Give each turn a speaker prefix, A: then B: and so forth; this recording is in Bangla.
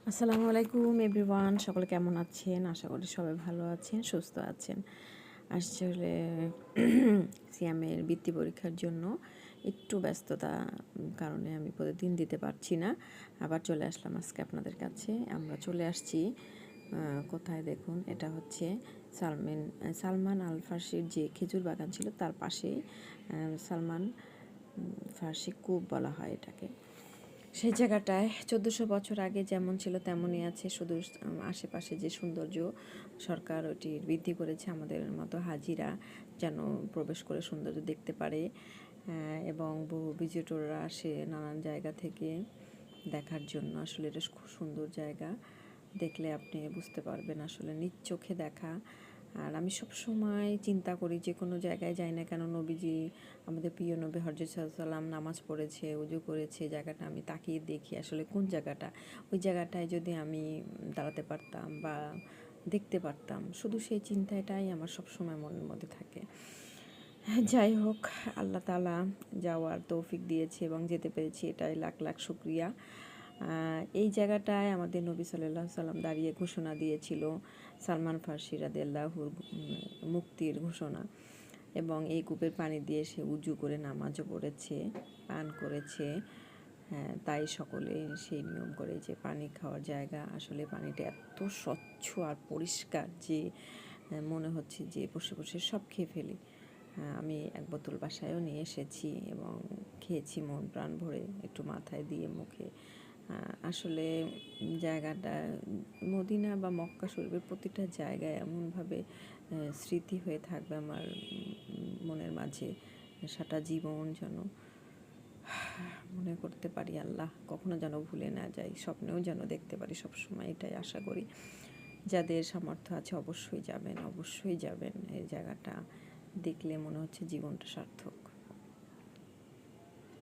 A: আসসালামু আলাইকুম এভরিওয়ান, সকলে কেমন আছেন? আশা করি সবাই ভালো আছেন, সুস্থ আছেন। আসলে সিয়ামের বৃত্তি পরীক্ষার জন্য একটু ব্যস্ততা কারণে আমি প্রতিদিন দিতে পারছি না। আবার চলে আসলাম আজকে আপনাদের কাছে। আমরা চলে আসছি কোথায় দেখুন, এটা হচ্ছে সালমান আল ফার্সির যে খেজুর বাগান ছিল তার পাশেই সালমান ফার্সি কূপ বলা হয় এটাকে। সেই জায়গাটায় 1400 বছর আগে যেমন ছিল তেমনই আছে, শুধু আশেপাশে যে সৌন্দর্য সরকার ওটি বৃদ্ধি করেছে আমাদের মতো হাজিরা যেন প্রবেশ করে সৌন্দর্য দেখতে পারে। এবং বহু ভিজিটররা আসে নানান জায়গা থেকে দেখার জন্য। আসলে এটা খুব সুন্দর জায়গা, দেখলে আপনি বুঝতে পারবেন আসলে নিজ চোখে দেখা। আর আমি সব সময় চিন্তা করি যে কোনো জায়গায় যাই না কেন, নবীজি আমাদের প্রিয় নবী হজরত সাল্লাম নামাজ পড়েছে, উজু করেছে, জায়গাটা আমি তাকিয়ে দেখি আসলে কোন জায়গাটা, ওই জায়গাটায় যদি আমি দাঁড়াতে পারতাম বা দেখতে পারতাম, শুধু সেই চিন্তাটাই আমার সব সময় মনের মধ্যে থাকে। যাই হোক, আল্লাহ তাআলা যাওয়ার তৌফিক দিয়েছে এবং যেতে পেরেছি, এটাই লাখ লাখ শুকরিয়া। এই জায়গাটায় আমাদের নবী সাল্লাল্লাহু আলাইহি সাল্লাম দাঁড়িয়ে ঘোষণা দিয়েছিল সালমান ফার্সি রাদিয়াল্লাহুর মুক্তির ঘোষণা, এবং এই কূপের পানি দিয়ে সে উজু করে নামাজও পড়েছে, পান করেছে। হ্যাঁ, তাই সকলে সেই নিয়ম করে যে পানি খাওয়ার জায়গা, আসলে পানিটা এত স্বচ্ছ আর পরিষ্কার যে মনে হচ্ছে যে বসে বসে সব খেয়ে ফেলি। আমি এক বোতল বাসায়ও নিয়ে এসেছি এবং খেয়েছি মন প্রাণ ভরে, একটু মাথায় দিয়ে মুখে। আসলে জায়গাটা মদিনা বা মক্কা শরীফের প্রতিটা জায়গায় এমনভাবে স্মৃতি হয়ে থাকবে আমার মনের মাঝে সারা জীবন, যেন মনে করতে পারি আল্লাহ কখনো যেন ভুলে না যাই, স্বপ্নেও যেন দেখতে পারি সবসময়, এটাই আশা করি। যাদের সামর্থ্য আছে অবশ্যই যাবেন, অবশ্যই যাবেন। এই জায়গাটা দেখলে মনে হচ্ছে জীবনটা সার্থক।